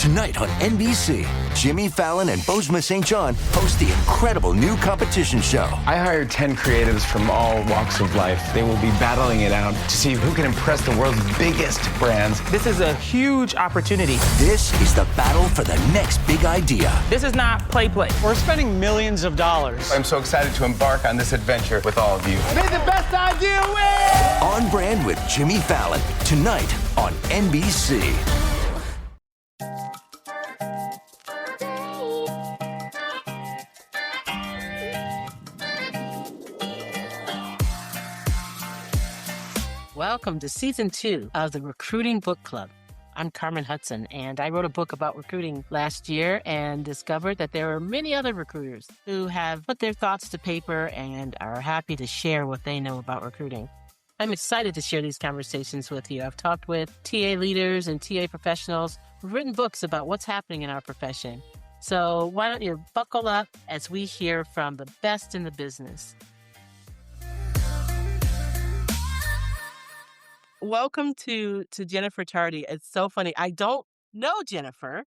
Tonight on NBC, Jimmy Fallon and Bozoma St. John host the incredible new competition show. I hired 10 creatives from all walks of life. They will be battling it out to see who can impress the world's biggest brands. This is a huge opportunity. This is the battle for the next big idea. This is not play. We're spending millions of dollars. I'm so excited to embark on this adventure with all of you. May the best idea win! On Brand with Jimmy Fallon, tonight on NBC. Welcome to Season 2 of the Recruiting Book Club. I'm Carmen Hudson, and I wrote a book about recruiting last year and discovered that there are many other recruiters who have put their thoughts to paper and are happy to share what they know about recruiting. I'm excited to share these conversations with you. I've talked with TA leaders and TA professionals who've written books about what's happening in our profession. So why don't you buckle up as we hear from the best in the business. Welcome to Jennifer Tardy. It's so funny. I don't know Jennifer,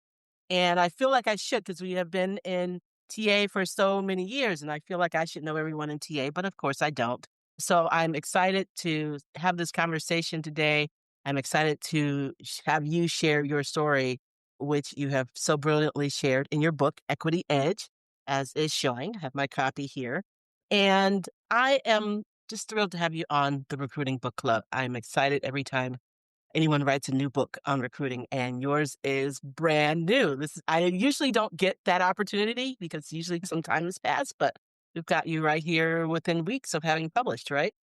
and I feel like I should because we have been in TA for so many years, and I feel like I should know everyone in TA, but of course I don't. So I'm excited to have this conversation today. I'm excited to have you share your story, which you have so brilliantly shared in your book, Equity Edge, as is showing. I have my copy here. And I am just thrilled to have you on the Recruiting Book Club. I'm excited every time anyone writes a new book on recruiting, and yours is brand new. I usually don't get that opportunity because usually some time has passed, but we've got you right here within weeks of having published, right?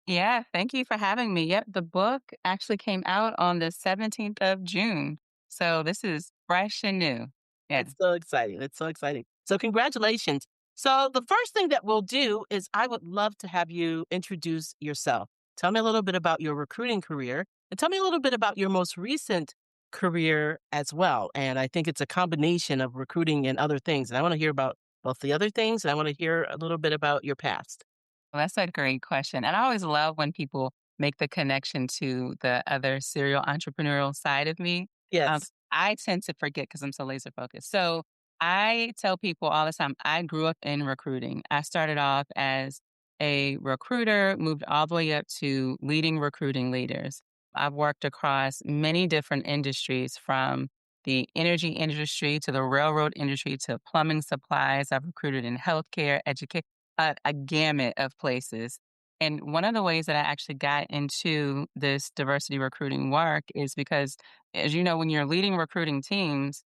Yeah, thank you for having me. Yep, the book actually came out on the 17th of June. So this is fresh and new. Yeah. It's so exciting. It's so exciting. So congratulations. So the first thing that we'll do is I would love to have you introduce yourself. Tell me a little bit about your recruiting career and tell me a little bit about your most recent career as well. And I think it's a combination of recruiting and other things. And I want to hear about both the other things and I want to hear a little bit about your past. Well, that's a great question. And I always love when people make the connection to the other serial entrepreneurial side of me. Yes. I tend to forget because I'm so laser focused. So I tell people all the time, I grew up in recruiting. I started off as a recruiter, moved all the way up to leading recruiting leaders. I've worked across many different industries, from the energy industry to the railroad industry to plumbing supplies. I've recruited in healthcare, education, a gamut of places. And one of the ways that I actually got into this diversity recruiting work is because, as you know, when you're leading recruiting teams,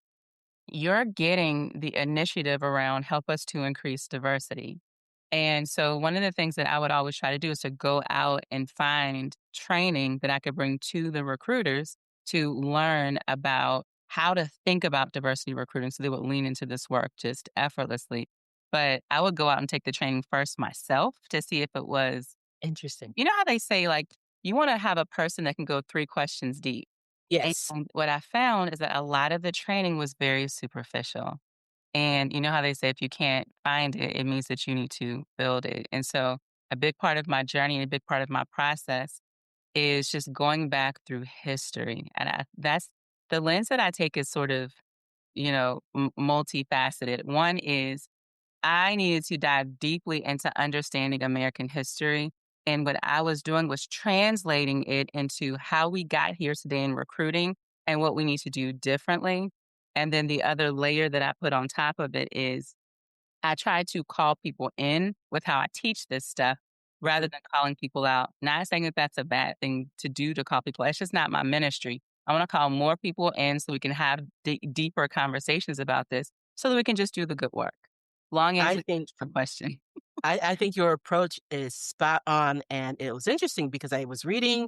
you're getting the initiative around help us to increase diversity. And so one of the things that I would always try to do is to go out and find training that I could bring to the recruiters to learn about how to think about diversity recruiting so they would lean into this work just effortlessly. But I would go out and take the training first myself to see if it was Interesting. You know how they say, like, you want to have a person that can go 3 questions deep. Yes. And what I found is that a lot of the training was very superficial. And you know how they say if you can't find it, it means that you need to build it. And so a big part of my journey and a big part of my process is just going back through history. And that's the lens that I take is sort of, multifaceted. One is I needed to dive deeply into understanding American history. And what I was doing was translating it into how we got here today in recruiting and what we need to do differently. And then the other layer that I put on top of it is I try to call people in with how I teach this stuff rather than calling people out. Not saying that that's a bad thing to do, to call people. It's just not my ministry. I want to call more people in so we can have deeper conversations about this so that we can just do the good work. Long answer to the question. I think your approach is spot on. And it was interesting because I was reading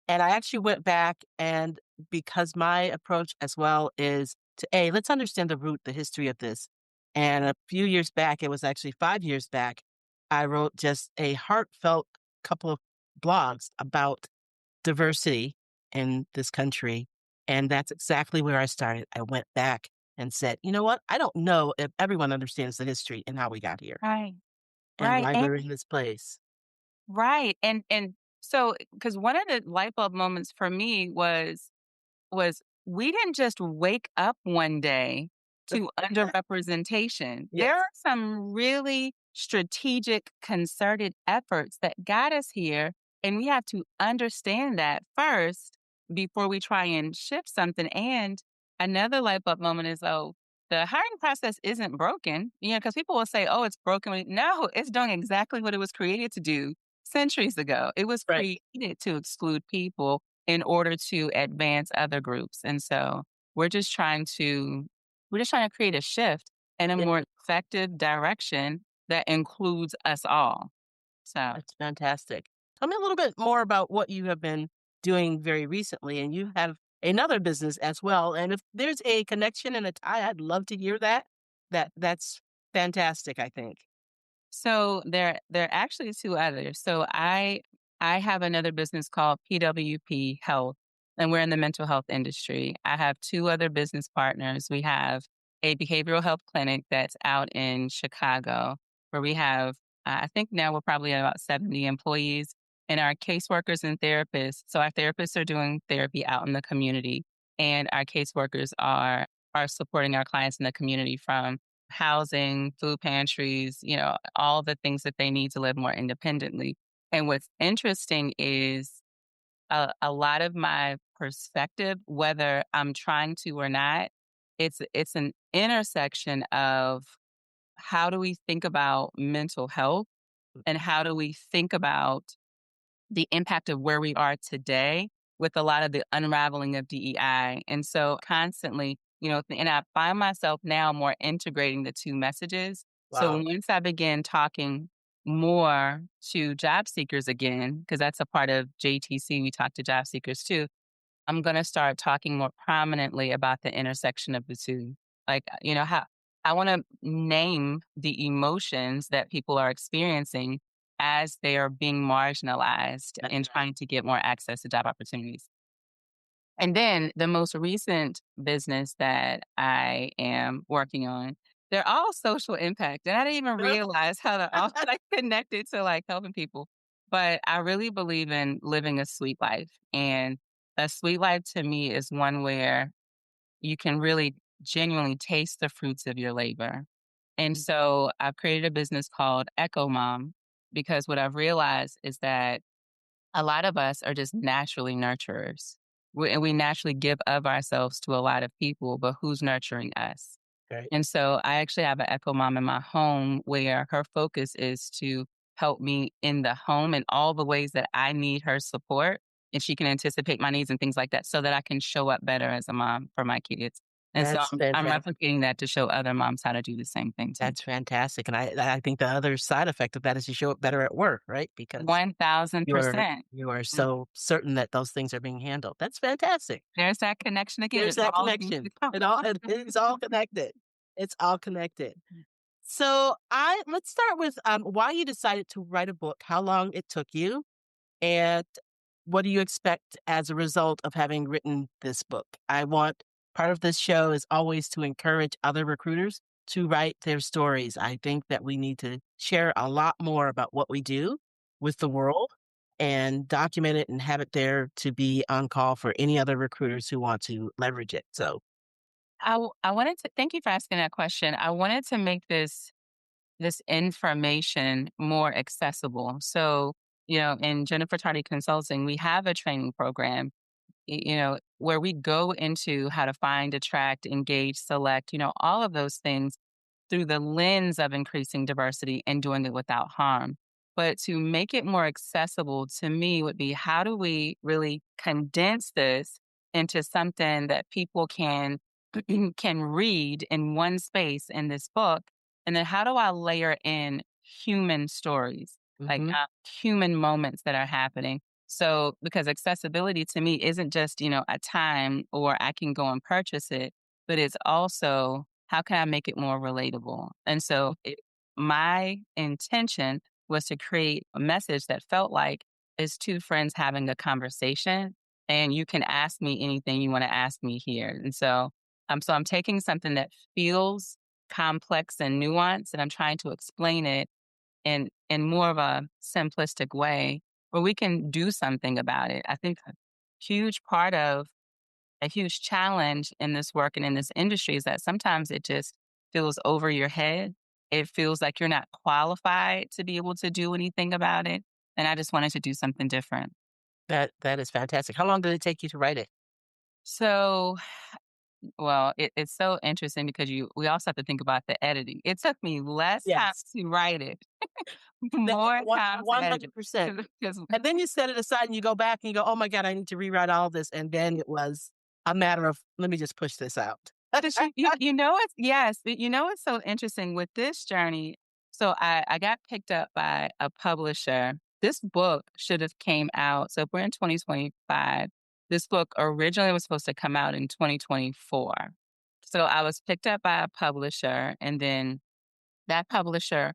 and I actually went back, and because my approach as well is to, let's understand the history of this. And a few years back, it was actually 5 years back, I wrote just a heartfelt couple of blogs about diversity in this country. And that's exactly where I started. I went back and said, you know what? I don't know if everyone understands the history and how we got here Right. and Right. why we're in this place. Right. And so, because one of the light bulb moments for me was we didn't just wake up one day to underrepresentation. Yes. There are some really strategic, concerted efforts that got us here. And we have to understand that first before we try and shift something. And another light bulb moment is, oh, the hiring process isn't broken, because people will say, oh, it's broken. No, it's doing exactly what it was created to do centuries ago. It was Right. created to exclude people in order to advance other groups. And so we're just trying to we're just trying to create a shift in a Yeah, more effective direction that includes us all. So that's fantastic. Tell me a little bit more about what you have been doing very recently, and you have another business as well. And if there's a connection and a tie, I'd love to hear that. That's fantastic, I think. there are actually two others. So I have another business called PWP Health, and we're in the mental health industry. I have two other business partners. We have a behavioral health clinic that's out in Chicago, where we have I think now we're probably at about 70 employees, and our caseworkers and therapists. So our therapists are doing therapy out in the community, and our caseworkers are supporting our clients in the community from housing, food pantries, all the things that they need to live more independently. And what's interesting is a lot of my perspective, whether I'm trying to or not, it's an intersection of how do we think about mental health and how do we think about the impact of where we are today with a lot of the unraveling of DEI. And so constantly, and I find myself now more integrating the two messages. So Wow. once I begin talking more to job seekers again, because that's a part of JTC, we talk to job seekers too. I'm going to start talking more prominently about the intersection of the two. Like, how I want to name the emotions that people are experiencing as they are being marginalized That's and right. trying to get more access to job opportunities. And then the most recent business that I am working on, they're all social impact. And I didn't even realize how they're all like connected to like helping people. But I really believe in living a sweet life. And a sweet life to me is one where you can really genuinely taste the fruits of your labor. And so I've created a business called Echo Mom because what I've realized is that a lot of us are just naturally nurturers. And we naturally give of ourselves to a lot of people, but who's nurturing us? Right. And so I actually have an Echo Mom in my home where her focus is to help me in the home in all the ways that I need her support. And she can anticipate my needs and things like that so that I can show up better as a mom for my kids. And so That's I'm fantastic. replicating that to show other moms how to do the same thing too. That's fantastic. And I think the other side effect of that is you show up better at work, right? Because you're 1000%. you are so certain that those things are being handled. That's fantastic. There's that connection again. There's It that all needs connection. to come. It's all connected. It's all connected. So let's start with why you decided to write a book, how long it took you, and what do you expect as a result of having written this book? I want part of this show is always to encourage other recruiters to write their stories. I think that we need to share a lot more about what we do with the world and document it and have it there to be on call for any other recruiters who want to leverage it. So, I wanted to thank you for asking that question. I wanted to make this information more accessible. So, in Jennifer Tardy Consulting, we have a training program, where we go into how to find, attract, engage, select, all of those things through the lens of increasing diversity and doing it without harm. But to make it more accessible to me would be how do we really condense this into something that people can read in one space in this book? And then how do I layer in human stories, like mhm, human moments that are happening? So, because accessibility to me isn't just, a time or I can go and purchase it, but it's also how can I make it more relatable? And so, my intention was to create a message that felt like it's two friends having a conversation, and you can ask me anything you want to ask me here. And so I'm taking something that feels complex and nuanced, and I'm trying to explain it in more of a simplistic way where we can do something about it. I think a huge part of a huge challenge in this work and in this industry is that sometimes it just feels over your head. It feels like you're not qualified to be able to do anything about it. And I just wanted to do something different. That is fantastic. How long did it take you to write it? So, well, it's so interesting because we also have to think about the editing. It took me less time Yes. to write it, That more time to edit it. 100%. 'Cause And then you set it aside and you go back and you go, "Oh my god, I need to rewrite all this." And then it was a matter of, "Let me just push this out." Because you know it's yes, you know it's so interesting with this journey. So I got picked up by a publisher. This book should have came out. So if we're in 2025, this book originally was supposed to come out in 2024. So I was picked up by a publisher, and then that publisher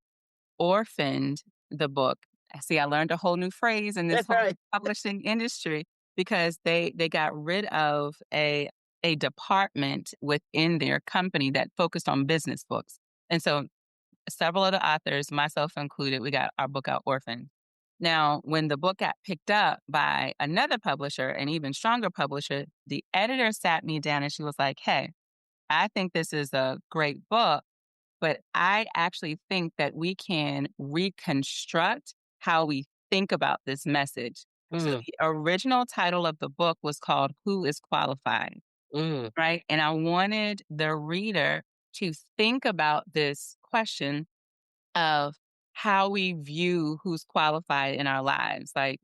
orphaned the book. See, I learned a whole new phrase in this That's whole right. publishing industry because they got rid of a department within their company that focused on business books. And so several of the authors, myself included, we got our book out orphaned. Now, when the book got picked up by another publisher, an even stronger publisher, the editor sat me down and she was like, "Hey, I think this is a great book, but I actually think that we can reconstruct how we think about this message." So Mm, the original title of the book was called Who is Qualified? mm, Right? And I wanted the reader to think about this question of how we view who's qualified in our lives, like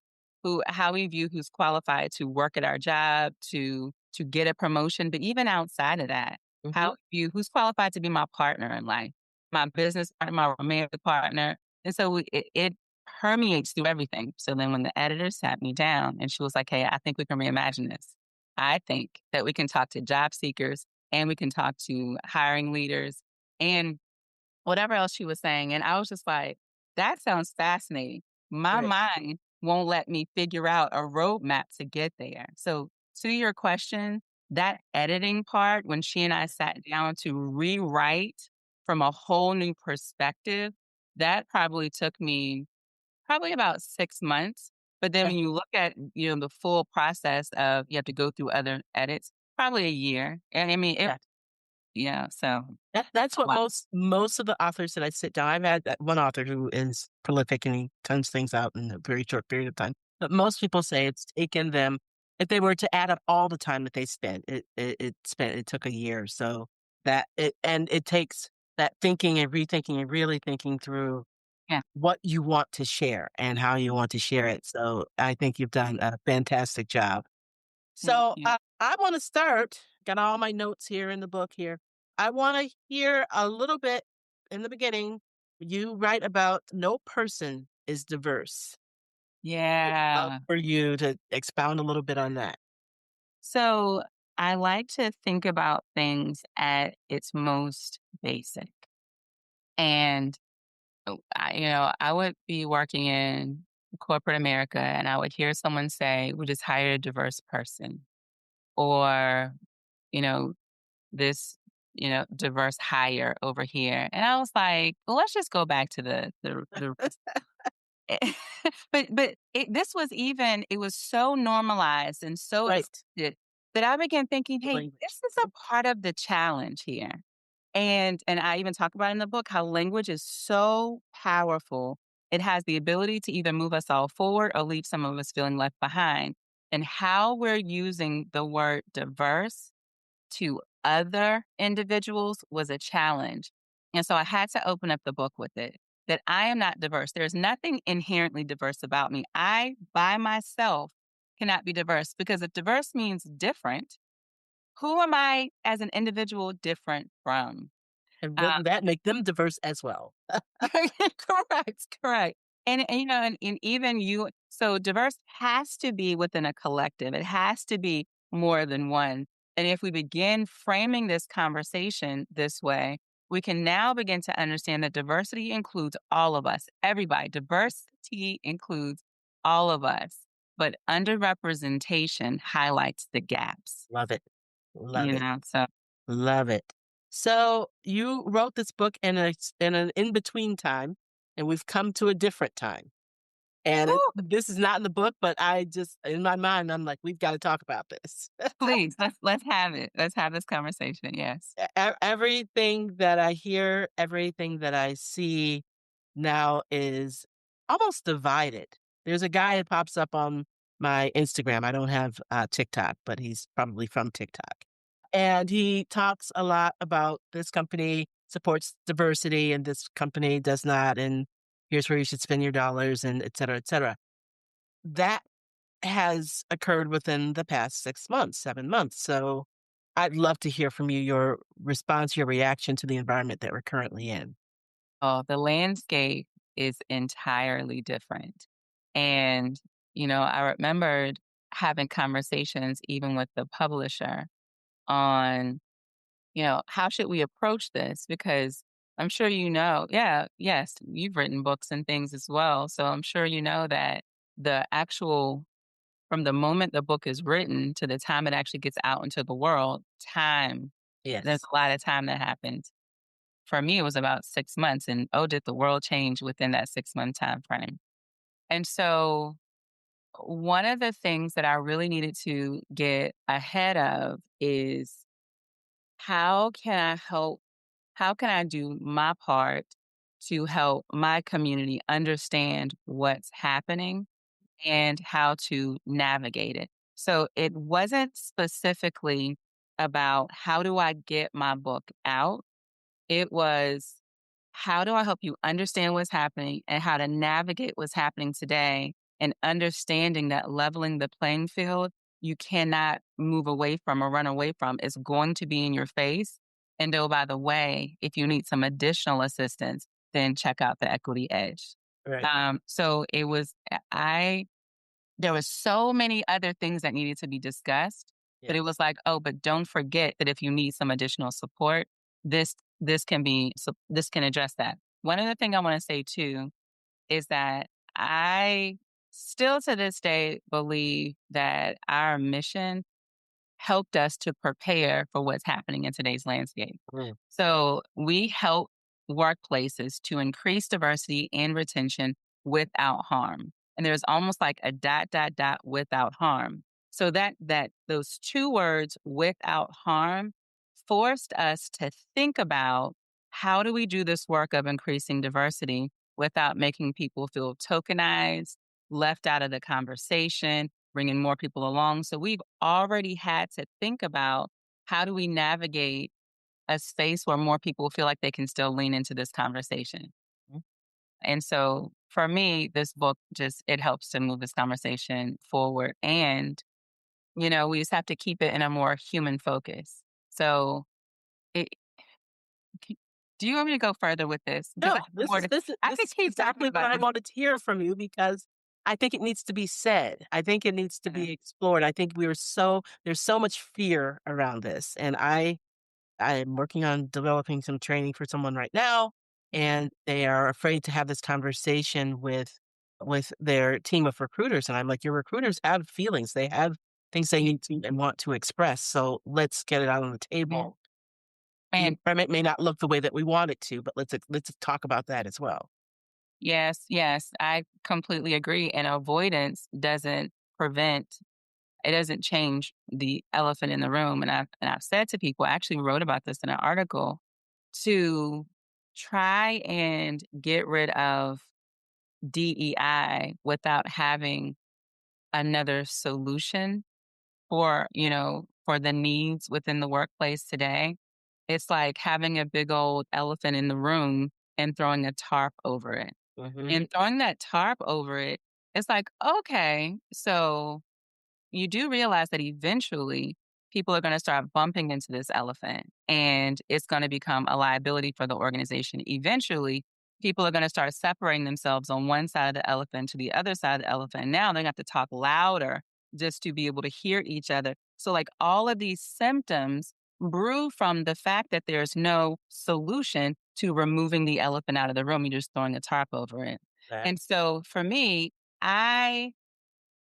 how we view who's qualified to work at our job, to get a promotion, but even outside of that, mhm. how we view who's qualified to be my partner in life, my business partner, my romantic partner. And so it permeates through everything. So then when the editor sat me down and she was like, "Hey, I think we can reimagine this. I think that we can talk to job seekers and we can talk to hiring leaders and whatever else she was saying." And I was just like, that sounds fascinating. My Right. mind won't let me figure out a roadmap to get there. So, to your question, that editing part, when she and I sat down to rewrite from a whole new perspective, that probably took me probably about 6 months. But then Yeah, when you look at, the full process of you have to go through other edits, probably a year. And I mean, yeah. yeah, so That's a what lot. most of the authors that I sit down. I've had that one author who is prolific and he turns things out in a very short period of time. But most people say it's taken them, if they were to add up all the time that they spent, it took a year. So it takes that thinking and rethinking and really thinking through Yeah, what you want to share and how you want to share it. So I think you've done a fantastic job. thank So you. I want to start. Got all my notes here in the book here. I want to hear a little bit in the beginning. You write about no person is diverse. Love Yeah. for you to expound a little bit on that. So I like to think about things at its most basic. And I would be working in corporate America and I would hear someone say, "We just hired a diverse person," or, you know, this, diverse hire over here. And I was like, well, let's just go back to the this was even it was so normalized and so Right. accepted that I began thinking, The "Hey, language. this is a part of the challenge here." And I even talk about in the book how language is so powerful. It has the ability to either move us all forward or leave some of us feeling left behind. And how we're using the word diverse to other individuals was a challenge. And so I had to open up the book with it that I am not diverse. There's nothing inherently diverse about me. I, by myself, cannot be diverse because if diverse means different, who am I as an individual different from? And Uh, wouldn't that make them diverse as well? correct, correct. And even you, so diverse has to be within a collective. It has to be more than one. And if we begin framing this conversation this way, we can now begin to understand that diversity includes all of us, everybody. Diversity includes all of us, but underrepresentation highlights the gaps, Love it. Love it. so Love it. So you wrote this book in an in between time, and we've come to a different time. And Woo! this is not in the book, but I just, in my mind, I'm like, we've got to talk about this. Please, let's have it. Let's have this conversation. Yes. Everything that I hear, everything that I see now is almost divided. There's a guy that pops up on my Instagram. I don't have TikTok, but he's probably from TikTok. And he talks a lot about this company supports diversity and this company does not. And here's where you should spend your dollars and et cetera, et cetera. That has occurred within the past 6 months, 7 months. So I'd love to hear from you, your response, your reaction to the environment that we're currently in. Oh, the landscape is entirely different. And, I remembered having conversations even with the publisher on, how should we approach this? Because I'm sure yes, you've written books and things as well. So I'm sure you know that the actual, from the moment the book is written to the time it actually gets out into the world, there's Yes. a lot of time that happens. For me, it was about 6 months, and, oh, did the world change within that 6-month time frame. And so, one of the things that I really needed to get ahead of is how can I help how can I do my part to help my community understand what's happening and how to navigate it? So, it wasn't specifically about how do I get my book out? It was, how do I help you understand what's happening and how to navigate what's happening today and understanding that leveling the playing field, you cannot move away from or run away from. It's going to be in your face. And oh, by the way, if you need some additional assistance, then check out the Equity Edge. Right. So it was, there was so many other things that needed to be discussed, but Yeah. it was like, oh, but don't forget that if you need some additional support, this this can address that. One other thing I want to say too is that I still to this day believe that our mission helped us to prepare for what's happening in today's landscape. Mm. So we help workplaces to increase diversity and retention without harm. And there's almost like a dot, dot, dot without harm. So that those two words without harm forced us to think about how do we do this work of increasing diversity without making people feel tokenized, left out of the conversation, bringing more people along. So we've already had to think about how do we navigate a space where more people feel like they can still lean into this conversation. Mhm. And so for me, this book just, it helps to move this conversation forward. And, we just have to keep it in a more human focus. So it, do you want me to go further with this? Because I No, have more to, I this could is keep talking exactly what about I this. wanted to hear from you because I think it needs to be said. I think it needs to be explored. I think there's so much fear around this. And I'm working on developing some training for someone right now, and they are afraid to have this conversation with their team of recruiters. And I'm like, your recruiters have feelings. They have things they need to and want to express. So let's get it out on the table. The And environment may not look the way that we want it to, but let's talk about that as well. yes, yes, I completely agree. And avoidance doesn't prevent, it doesn't change the elephant in the room. And I've said to people, I actually wrote about this in an article, to try and get rid of DEI without having another solution for the needs within the workplace today. It's like having a big old elephant in the room and throwing a tarp over it. Mhm. And throwing that tarp over it, it's like, okay, so you do realize that eventually people are going to start bumping into this elephant and it's going to become a liability for the organization. Eventually, people are going to start separating themselves on one side of the elephant to the other side of the elephant. And now they're going to have to talk louder just to be able to hear each other. So, like, all of these symptoms brew from the fact that there's no solution to removing the elephant out of the room. You're just throwing a tarp over it. That And so for me, I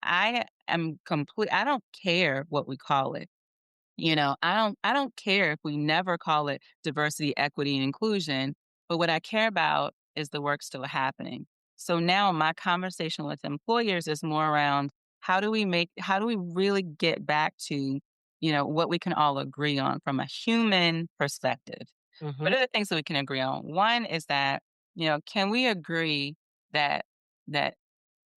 I am complete, I don't care what we call it. I don't care if we never call it diversity, equity, and inclusion, but what I care about is the work still happening. So now my conversation with employers is more around how do we really get back to, what we can all agree on from a human perspective? Hmm. What are the things that we can agree on? One is that, can we agree that that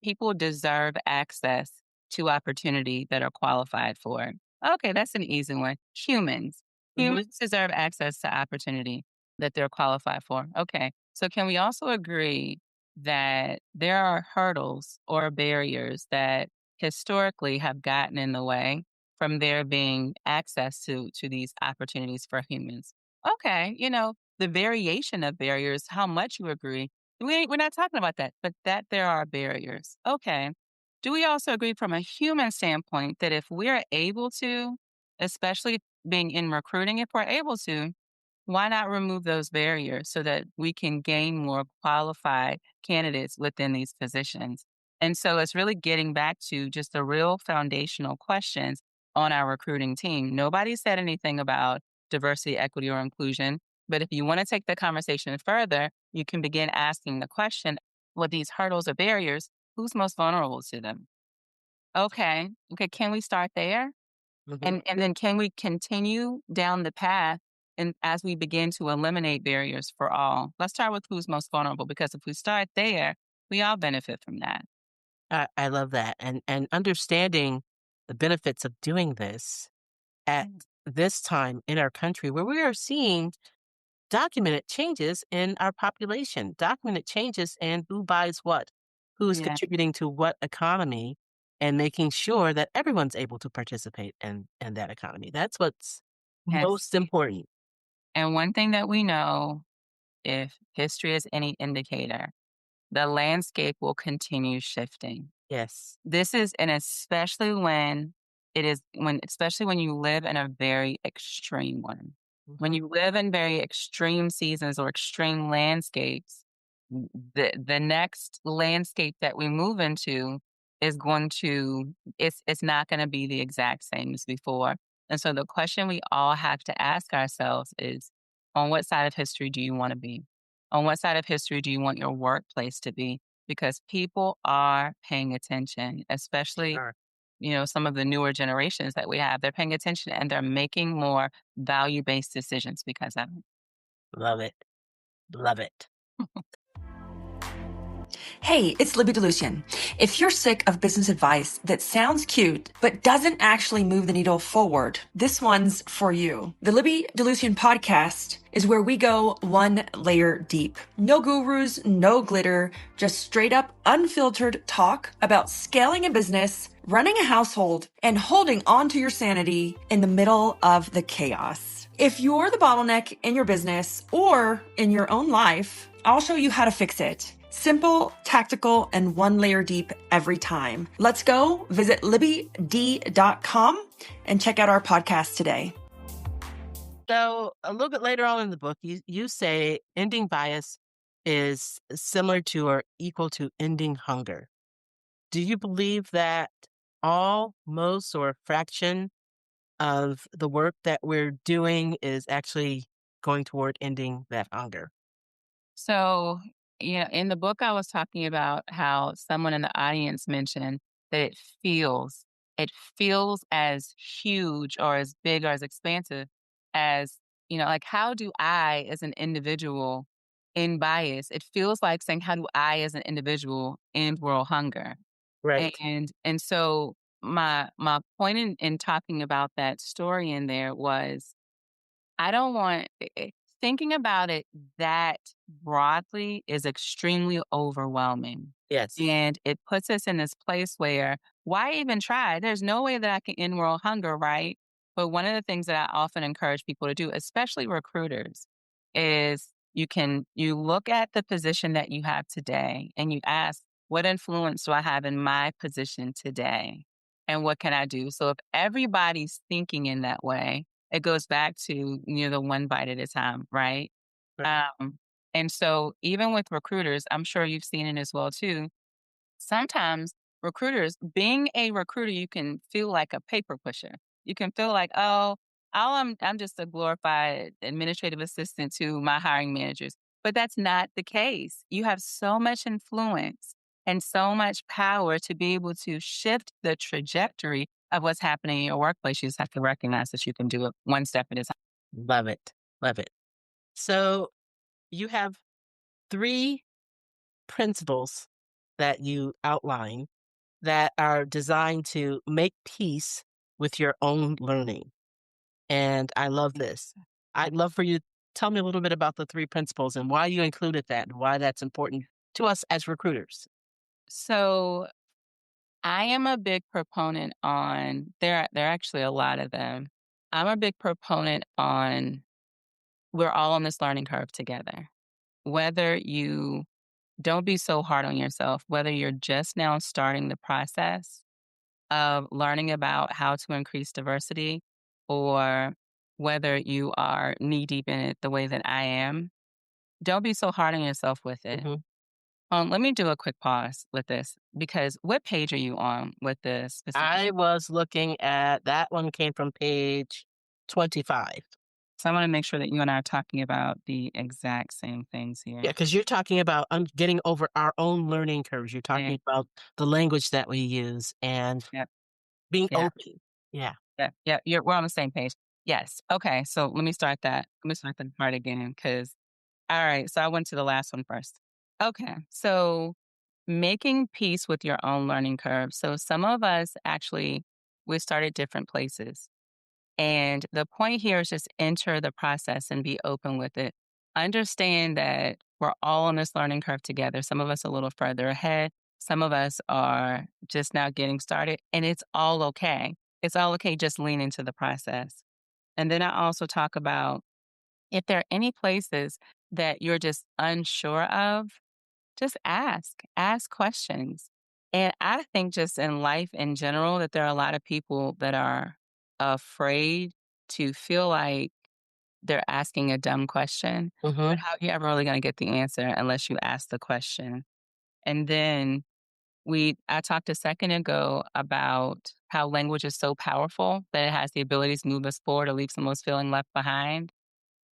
people deserve access to opportunity that are qualified for? Okay, that's an easy one. Humans. Hmm. Humans deserve access to opportunity that they're qualified for. Okay. So can we also agree that there are hurdles or barriers that historically have gotten in the way from there being access to these opportunities for humans? Okay, the variation of barriers, how much you agree, we're not talking about that, but that there are barriers. Okay. Do we also agree from a human standpoint that if we're able to, especially being in recruiting, if we're able to, why not remove those barriers so that we can gain more qualified candidates within these positions? And so it's really getting back to just the real foundational questions on our recruiting team. Nobody said anything about diversity, equity, or inclusion. But if you want to take the conversation further, you can begin asking the question, with these hurdles or barriers, who's most vulnerable to them? Okay. Okay. Can we start there? Hmm. And then can we continue down the path and as we begin to eliminate barriers for all? Let's start with who's most vulnerable, because if we start there, we all benefit from that. I love that. And understanding the benefits of doing this at this time in our country where we are seeing documented changes in our population, documented changes in who buys what, who's Yeah. contributing to what economy, and making sure that everyone's able to participate in that economy. That's what's Yes. most important. And one thing that we know, if history is any indicator, the landscape will continue shifting. Yes. This is, and especially especially when you live in a very extreme one. When Hmm. you live in very extreme seasons or extreme landscapes, the next landscape that we move into is it's not going to be the exact same as before. And so the question we all have to ask ourselves is, on what side of history do you want to be? On what side of history do you want your workplace to be? Because people are paying attention, especially, Sure. some of the newer generations that we have. They're paying attention and they're making more value-based decisions because of it. Love it. Love it. Hey, it's Libby DeLucian. If you're sick of business advice that sounds cute but doesn't actually move the needle forward, this one's for you. The Libby DeLucian podcast is where we go one layer deep. No gurus, no glitter, just straight up unfiltered talk about scaling a business, running a household, and holding on to your sanity in the middle of the chaos. If you're the bottleneck in your business or in your own life, I'll show you how to fix it. Simple, tactical, and one layer deep every time. Let's go. Visit libbyd.com and check out our podcast today. So a little bit later on in the book, you say ending bias is similar to or equal to ending hunger. Do you believe that all, most, or a fraction of the work that we're doing is actually going toward ending that hunger? So, in the book, I was talking about how someone in the audience mentioned that it feels as huge or as big or as expansive as, like, how do I as an individual end bias? It feels like saying, how do I as an individual end world hunger? Right. And so my point in talking about that story in there was, I don't want thinking about it that broadly is extremely overwhelming. Yes. And it puts us in this place where, why even try? There's no way that I can end world hunger, right? But one of the things that I often encourage people to do, especially recruiters, is you look at the position that you have today and you ask, what influence do I have in my position today? And what can I do? So if everybody's thinking in that way, it goes back to, the one bite at a time, right? Right. And so even with recruiters, I'm sure you've seen it as well too. Sometimes recruiters, being a recruiter, you can feel like a paper pusher. You can feel like, oh, I'm just a glorified administrative assistant to my hiring managers. But that's not the case. You have so much influence and so much power to be able to shift the trajectory of what's happening in your workplace. You just have to recognize that you can do it one step at a time. Love it. Love it. So you have three principles that you outline that are designed to make peace with your own learning. And I love this. I'd love for you to tell me a little bit about the three principles and why you included that and why that's important to us as recruiters. So I am a big proponent on there are actually a lot of them. I'm a big proponent on we're all on this learning curve together. Whether you don't be so hard on yourself, whether you're just now starting the process of learning about how to increase diversity or whether you are knee deep in it the way that I am, don't be so hard on yourself with it. Mhm. Let me do a quick pause with this because what page are you on with this specific? I was looking at that one came from page 25. So I want to make sure that you and I are talking about the exact same things here. Yeah, because you're talking about getting over our own learning curves. You're Yeah. talking about the language that we use and Yep. being Yeah. open. Yeah. Yeah. Yeah. We're on the same page. Yes. Okay. So let me start that. Let me start that part again because, all right. So I went to the last one first. Okay. So making peace with your own learning curve. So some of us actually, we started different places. And the point here is just enter the process and be open with it. Understand that we're all on this learning curve together. Some of us a little further ahead. Some of us are just now getting started, and it's all okay. It's all okay. Just lean into the process. And then I also talk about if there are any places that you're just unsure of, just ask questions. And I think just in life in general, that there are a lot of people that are afraid to feel like they're asking a dumb question. But Mhm. how are you ever really going to get the answer unless you ask the question? And then I talked a second ago about how language is so powerful that it has the ability to move us forward or leave some of us feeling left behind.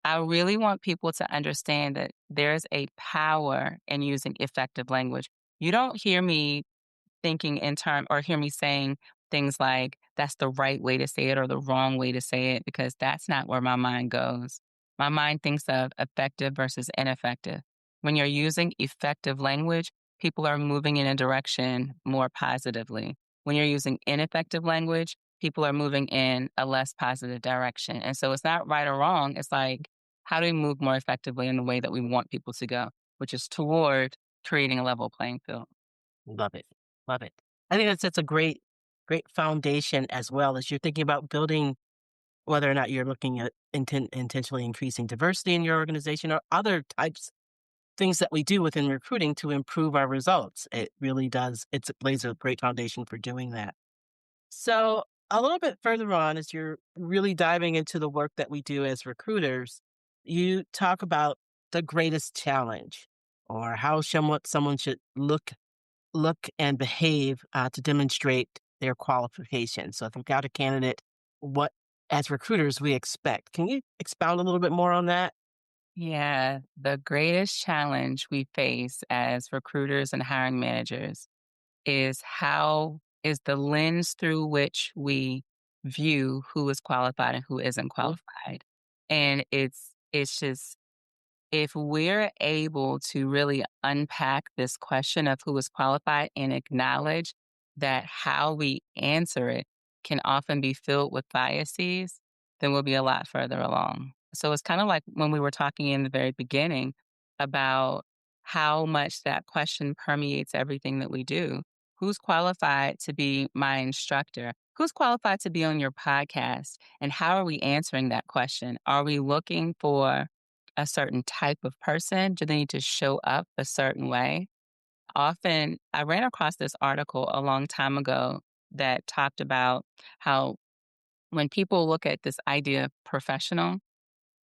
I really want people to understand that there's a power in using effective language. You don't hear me thinking in term or hear me saying things like that's the right way to say it or the wrong way to say it because that's not where my mind goes. My mind thinks of effective versus ineffective. When you're using effective language, people are moving in a direction more positively. When you're using ineffective language, people are moving in a less positive direction. And so it's not right or wrong. It's like, how do we move more effectively in the way that we want people to go, which is toward creating a level playing field? Love it. Love it. I think that's a great foundation as well as you're thinking about building whether or not you're looking at intentionally increasing diversity in your organization or other types things that we do within recruiting to improve our results. It really does. It lays a great foundation for doing that. So a little bit further on, as you're really diving into the work that we do as recruiters, you talk about the greatest challenge or how someone should look and behave to demonstrate their qualifications. So if we've got a candidate, what as recruiters we expect. Can you expound a little bit more on that? Yeah, the greatest challenge we face as recruiters and hiring managers is how is the lens through which we view who is qualified and who isn't qualified. And it's just if we're able to really unpack this question of who is qualified and acknowledge that how we answer it can often be filled with biases, then we'll be a lot further along. So it's kind of like when we were talking in the very beginning about how much that question permeates everything that we do. Who's qualified to be my instructor? Who's qualified to be on your podcast? And how are we answering that question? Are we looking for a certain type of person? Do they need to show up a certain way? Often, I ran across this article a long time ago that talked about how when people look at this idea of professional,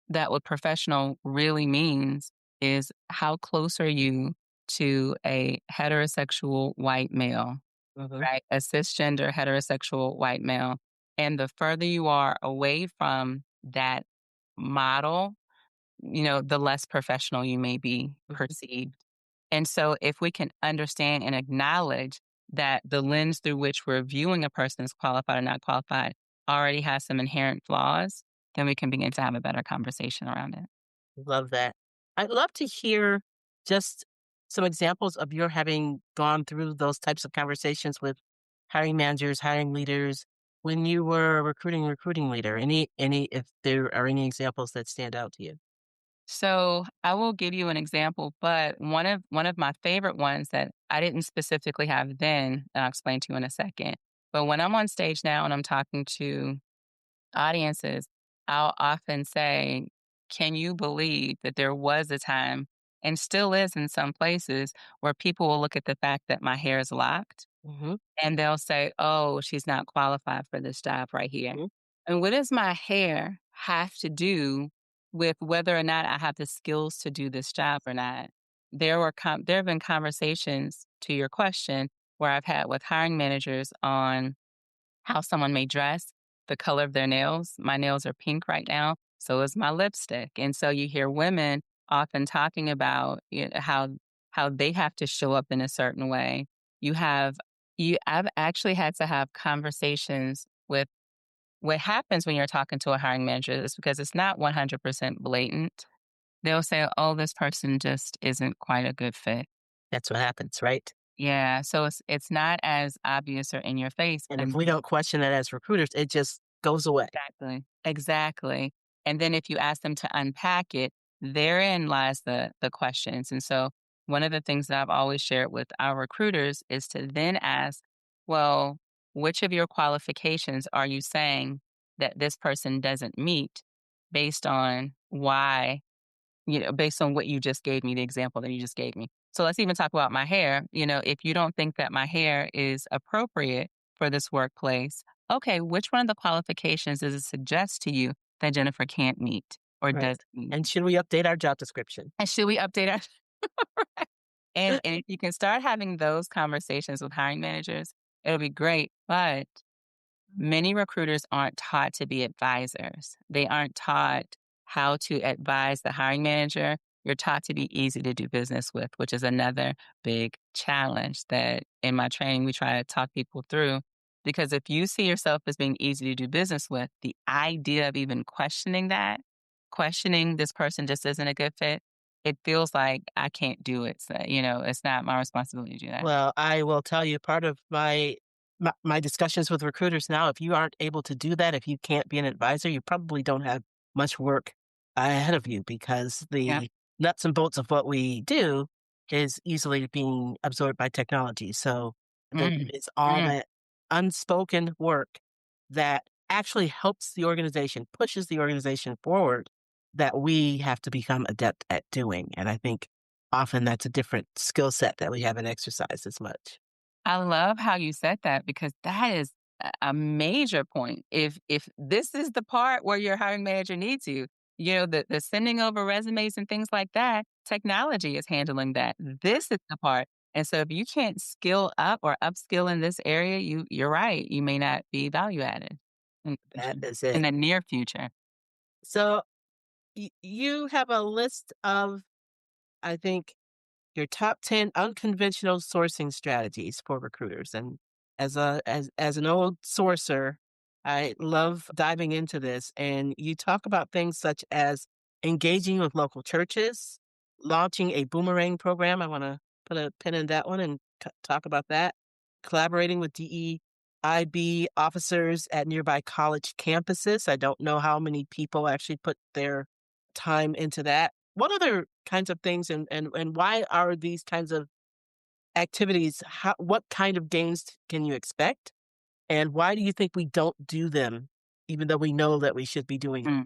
that what professional really means is how close are you to a heterosexual white male, Mhm. right? A cisgender heterosexual white male. And the further you are away from that model, the less professional you may be perceived. And so if we can understand and acknowledge that the lens through which we're viewing a person as qualified or not qualified already has some inherent flaws, then we can begin to have a better conversation around it. Love that. I'd love to hear just some examples of your having gone through those types of conversations with hiring managers, hiring leaders when you were a recruiting leader. Any if there are any examples that stand out to you. So I will give you an example, but one of my favorite ones that I didn't specifically have then, and I'll explain to you in a second. But when I'm on stage now and I'm talking to audiences, I'll often say, can you believe that there was a time and still is in some places where people will look at the fact that my hair is locked Hmm. and they'll say, oh, she's not qualified for this job right here. Hmm. And what does my hair have to do with whether or not I have the skills to do this job or not? There have been conversations to your question where I've had with hiring managers on how someone may dress, the color of their nails. My nails are pink right now, so is my lipstick. And so you hear women often talking about how they have to show up in a certain way. You have I've actually had to have conversations with what happens when you're talking to a hiring manager is because it's not 100% blatant. They'll say, "Oh, this person just isn't quite a good fit." That's what happens, right? Yeah, so it's not as obvious or in your face. And if we don't question that as recruiters, it just goes away. Exactly. Exactly. And then if you ask them to unpack it, therein lies the questions. And so one of the things that I've always shared with our recruiters is to then ask, well, which of your qualifications are you saying that this person doesn't meet based on why based on what you just gave me, the example that you just gave me. So let's even talk about my hair. If you don't think that my hair is appropriate for this workplace, okay, which one of the qualifications does it suggest to you that Jennifer can't meet or Right. does meet? And should we update our job description? And should we update our and if you can start having those conversations with hiring managers, it'll be great. But many recruiters aren't taught to be advisors. They aren't taught how to advise the hiring manager. You're taught to be easy to do business with, which is another big challenge that in my training we try to talk people through. Because if you see yourself as being easy to do business with, the idea of even questioning this person just isn't a good fit, it feels like I can't do it. So, it's not my responsibility to do that. Well, I will tell you part of my discussions with recruiters now, if you aren't able to do that, if you can't be an advisor, you probably don't have much work ahead of you because Yeah. the nuts and bolts of what we do is easily being absorbed by technology. So Mm, it's all mm. that unspoken work that actually helps the organization, pushes the organization forward that we have to become adept at doing. And I think often that's a different skill set that we haven't exercised as much. I love how you said that because that is a major point. If this is the part where your hiring manager needs you, the sending over resumes and things like that, technology is handling that. This is the part. And so if you can't skill up or upskill in this area, you're right. You may not be value added in the That future, is in it. the near future. So you have a list of, I think, your top 10 unconventional sourcing strategies for recruiters. And as an old sourcer, I love diving into this. And you talk about things such as engaging with local churches, launching a boomerang program. I want to put a pin in that one and talk about that. Collaborating with DEIB officers at nearby college campuses. I don't know how many people actually put their time into that. What other kinds of things and why are these kinds of activities, what kind of gains can you expect? And why do you think we don't do them, even though we know that we should be doing it? Mm.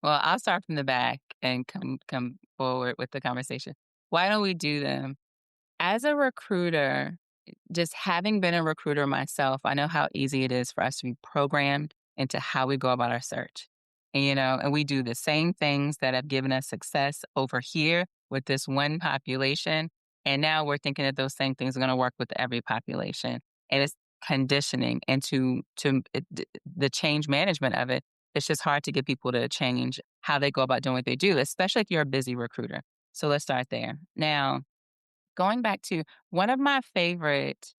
Well, I'll start from the back and come forward with the conversation. Why don't we do them? As a recruiter, just having been a recruiter myself, I know how easy it is for us to be programmed into how we go about our search. And we do the same things that have given us success over here with this one population. And now we're thinking that those same things are going to work with every population. And it's conditioning and to the change management of it. it's just hard to get people to change how they go about doing what they do, especially if you're a busy recruiter. So let's start there. Now, going back to one of my favorite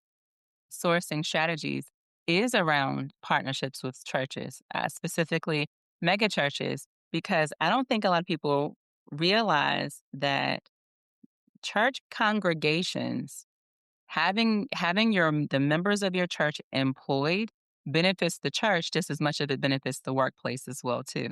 sourcing strategies is around partnerships with churches, specifically mega churches, because I don't think a lot of people realize that church congregations having the members of your church employed benefits the church just as much as it benefits the workplace as well too.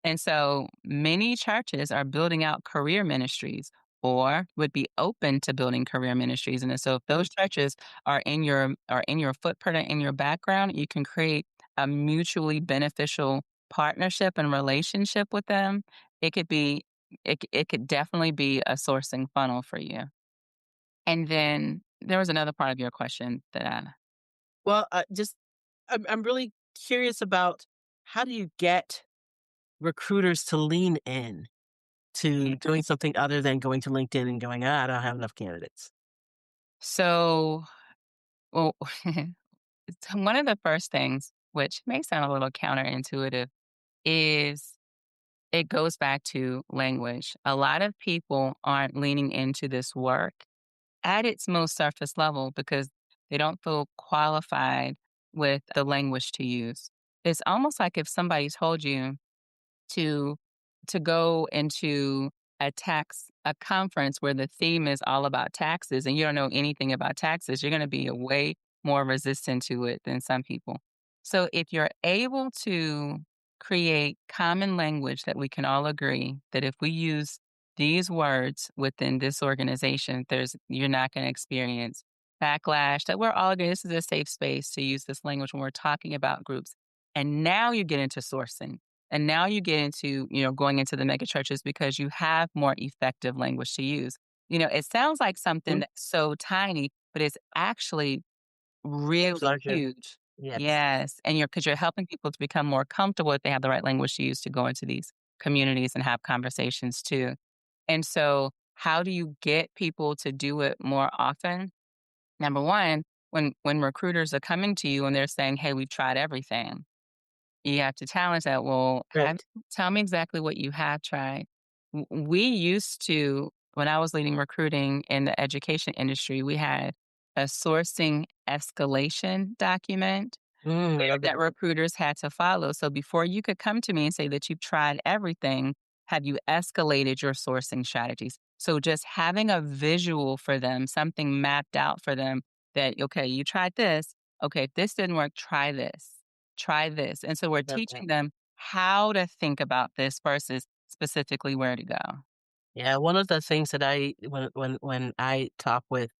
And so many churches are building out career ministries or would be open to building career ministries. And so if those churches are in your footprint and in your background, you can create a mutually beneficial partnership and relationship with them. It could be it could definitely be a sourcing funnel for you. And then there was another part of your question that I Well, I'm really curious about how do you get recruiters to lean in to doing something other than going to LinkedIn and going, I don't have enough candidates. so well, one of the first things, which may sound a little counterintuitive, is it goes back to language. A lot of people aren't leaning into this work at its most surface level because they don't feel qualified with the language to use. It's almost like if somebody told you to go into a conference where the theme is all about taxes and you don't know anything about taxes, you're going to be way more resistant to it than some people. So if you're able to create common language that we can all agree that if we use these words within this organization, you're not going to experience backlash, that we're all good. This is a safe space to use this language when we're talking about groups. And now you get into sourcing. And now you get into, going into the mega churches because you have more effective language to use. It sounds like something Mhm. that's so tiny, but it's actually really Larger. huge. Yes. Yes. And because you're helping people to become more comfortable if they have the right language to use to go into these communities and have conversations too. And so how do you get people to do it more often? Number one, when recruiters are coming to you and they're saying, hey, we've tried everything, you have to challenge that. Well, Right. tell me exactly what you have tried. We used to, when I was leading recruiting in the education industry, we had a sourcing escalation document I love that that. recruiters had to follow. So before you could come to me and say that you've tried everything, have you escalated your sourcing strategies? So just having a visual for them, something mapped out for them that, okay, you tried this. Okay, if this didn't work, try this. Try this. And so we're Love that. teaching them how to think about this versus specifically where to go. Yeah, one of the things that when I talk with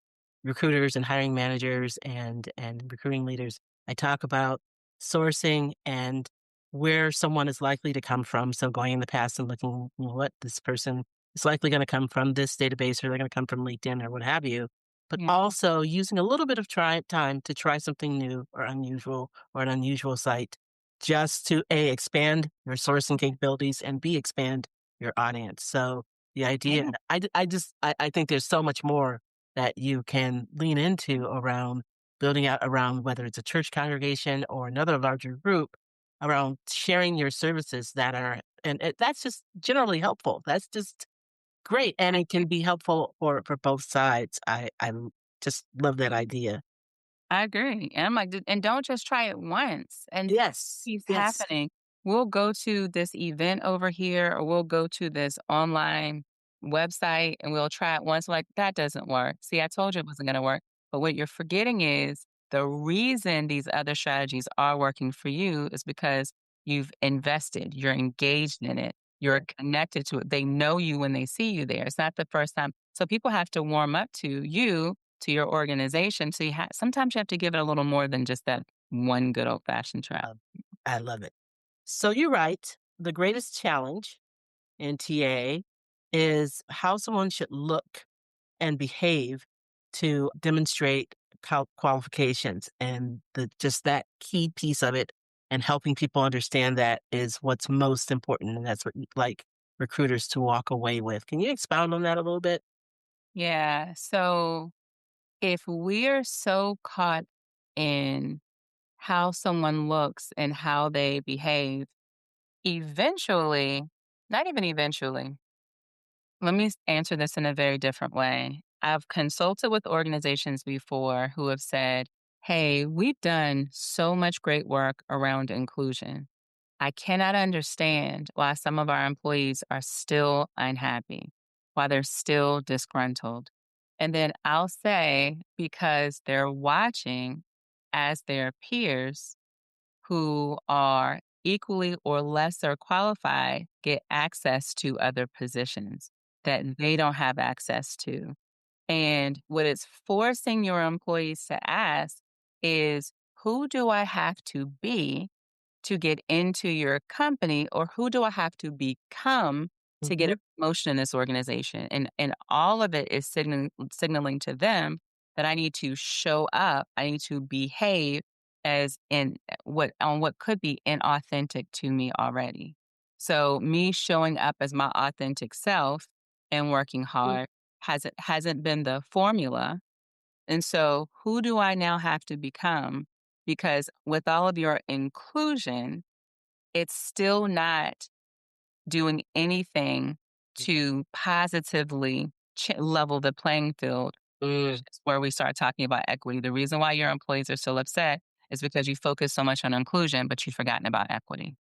recruiters and hiring managers and recruiting leaders, I talk about sourcing and where someone is likely to come from. So going in the past and looking what this person is likely going to come from this database, or they're going to come from LinkedIn or what have you. But Yeah. also using a little bit of time to try something new or unusual or an unusual site, just to A, expand your sourcing capabilities, and B, expand your audience. So the idea, Yeah. I think there's so much more that you can lean into around building out around whether it's a church congregation or another larger group, around sharing your services that are, that's just generally helpful. That's just great. And it can be helpful for both sides. I just love that idea. I agree. And I'm like, and don't just try it once and Yes. keeps Yes. happening. We'll go to this event over here, or we'll go to this online website and we'll try it once. Like, that doesn't work. See, I told you it wasn't going to work. But what you're forgetting is the reason these other strategies are working for you is because you've invested, you're engaged in it, you're connected to it. They know you when they see you there. It's not the first time. So people have to warm up to you, to your organization. So sometimes you have to give it a little more than just that one good old fashioned try. I love it. So you're right. The greatest challenge in TA is how someone should look and behave to demonstrate qualifications, and just that key piece of it, and helping people understand that is what's most important, and that's what you'd like recruiters to walk away with. Can you expound on that a little bit? Yeah. So if we're so caught in how someone looks and how they behave, Eventually, not even eventually, let me answer this in a very different way. I've consulted with organizations before who have said, hey, we've done so much great work around inclusion. I cannot understand why some of our employees are still unhappy, why they're still disgruntled. And then I'll say, because they're watching as their peers who are equally or lesser qualified get access to other positions that they don't have access to. And what it's forcing your employees to ask is, who do I have to be to get into your company, or who do I have to become to get a promotion in this organization? And all of it is signaling to them that I need to show up, I need to behave as in what could be inauthentic to me already. So me showing up as my authentic self and working hard hasn't been the formula. And so who do I now have to become? Because with all of your inclusion, it's still not doing anything to positively level the playing field. Which is where we start talking about equity. The reason why your employees are still upset is because you focus so much on inclusion, but you've forgotten about equity.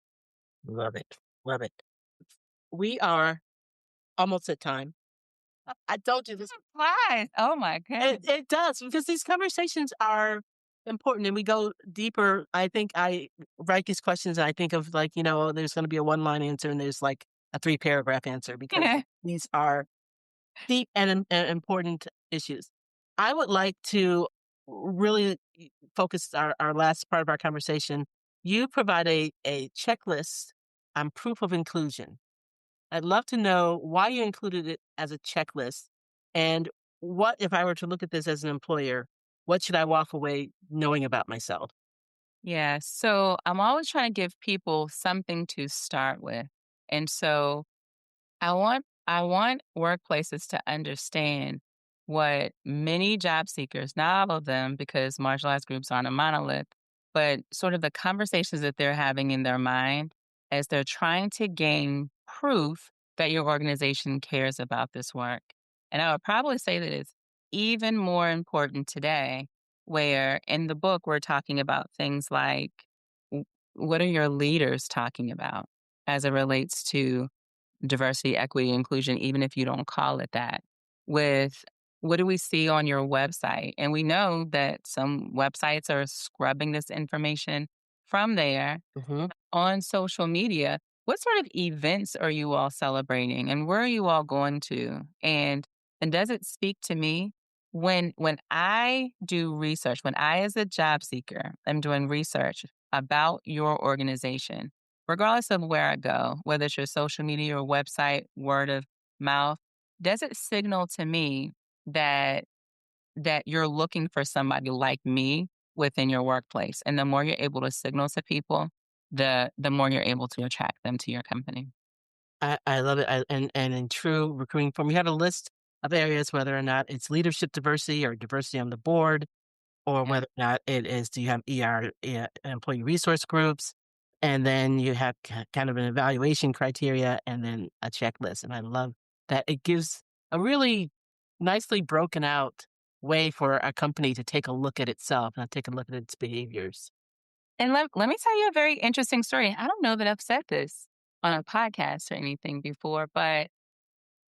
Love it. Love it. We are almost at time. I told you this. Flies. Oh my goodness. It does, because these conversations are important and we go deeper. I think I write these questions and I think of, like, there's going to be a one-line answer and there's like a 3-paragraph answer, because these are deep and important issues. I would like to really focus our last part of our conversation. You provide a checklist on proof of inclusion. I'd love to know why you included it as a checklist, and what, if I were to look at this as an employer, what should I walk away knowing about myself? Yeah. So I'm always trying to give people something to start with. And so I want workplaces to understand what many job seekers, not all of them, because marginalized groups aren't a monolith, but sort of the conversations that they're having in their mind as they're trying to gain proof that your organization cares about this work. And I would probably say that it's even more important today, where in the book we're talking about things like, what are your leaders talking about as it relates to diversity, equity, inclusion, even if you don't call it that, with what do we see on your website? And we know that some websites are scrubbing this information from there Hmm. on social media. What sort of events are you all celebrating, and where are you all going to? And does it speak to me when I do research, when I as a job seeker am doing research about your organization, regardless of where I go, whether it's your social media or website, word of mouth, does it signal to me that you're looking for somebody like me within your workplace? And the more you're able to signal to people, the more you're able to attract them to your company. I love it. And in true recruiting form, you had a list of areas, whether or not it's leadership diversity or diversity on the board, or Yeah. whether or not it is, do you have employee resource groups? And then you have kind of an evaluation criteria and then a checklist. And I love that it gives a really nicely broken out way for a company to take a look at itself and take a look at its behaviors. And let me tell you a very interesting story. I don't know that I've said this on a podcast or anything before, but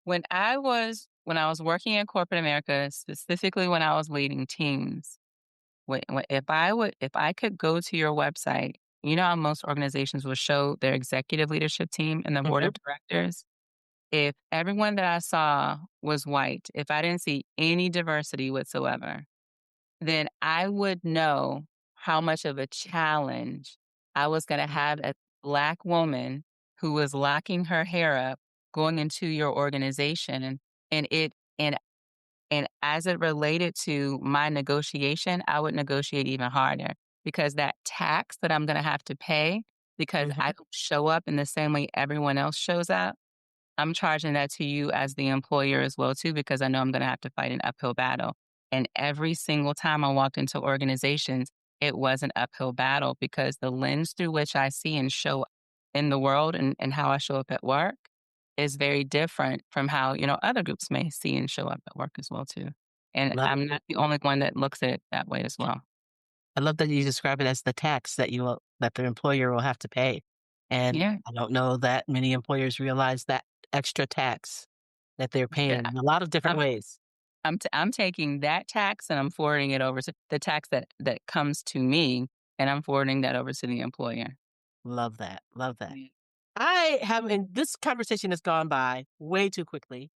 when I was working in corporate America, specifically when I was leading teams, if I could go to your website, you know how most organizations will show their executive leadership team and the board Mhm. of directors. If everyone that I saw was white, if I didn't see any diversity whatsoever, then I would know how much of a challenge I was going to have as a Black woman who was locking her hair up going into your organization. And as it related to my negotiation, I would negotiate even harder, because that tax that I'm going to have to pay because Mhm. I don't show up in the same way everyone else shows up, I'm charging that to you as the employer as well too, because I know I'm going to have to fight an uphill battle. And every single time I walked into organizations, it was an uphill battle, because the lens through which I see and show in the world and how I show up at work is very different from how, other groups may see and show up at work as well too. And Love I'm not the only one that looks at it that way as well. I love that you describe it as the tax that the employer will have to pay. And Yeah. I don't know that many employers realize that extra tax that they're paying Yeah. in a lot of different I'm ways. I'm taking that tax and I'm forwarding it over to the tax that comes to me, and I'm forwarding that over to the employer. Love that. Love that. Yeah. And this conversation has gone by way too quickly.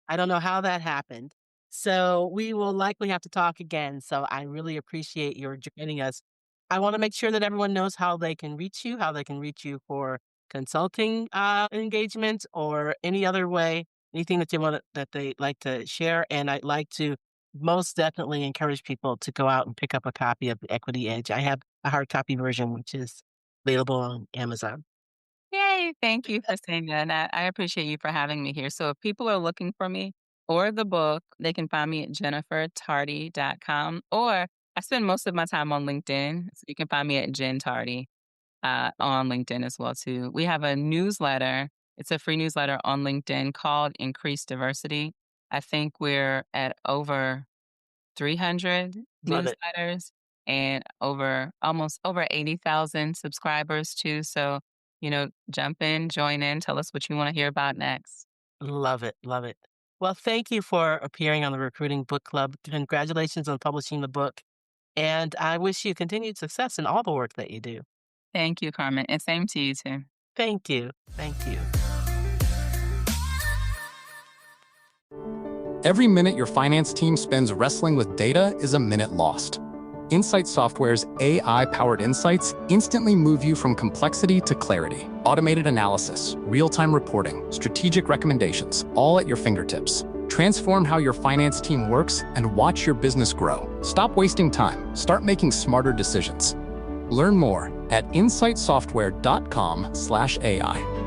I don't know how that happened. So we will likely have to talk again. So I really appreciate your joining us. I want to make sure that everyone knows how they can reach you, how they can reach you for consulting engagements or any other way, anything that they like to share. And I'd like to most definitely encourage people to go out and pick up a copy of The Equity Edge. I have a hard copy version, which is available on Amazon. Yay! Thank you for saying that. And I appreciate you for having me here. So if people are looking for me or the book, they can find me at jennifertardy.com, or I spend most of my time on LinkedIn. So you can find me at Jenn Tardy on LinkedIn as well too. We have a newsletter. It's a free newsletter on LinkedIn called Increase Diversity. I think we're at over 300 Love it. newsletters and almost over 80,000 subscribers too. So, jump in, join in, tell us what you want to hear about next. Love it. Love it. Well, thank you for appearing on the Recruiting Book Club. Congratulations on publishing the book. And I wish you continued success in all the work that you do. Thank you, Carmen. And same to you too. Thank you. Thank you. Every minute your finance team spends wrestling with data is a minute lost. Insight Software's AI-powered insights instantly move you from complexity to clarity. Automated analysis, real-time reporting, strategic recommendations, all at your fingertips. Transform how your finance team works and watch your business grow. Stop wasting time. Start making smarter decisions. Learn more at insightsoftware.com/AI.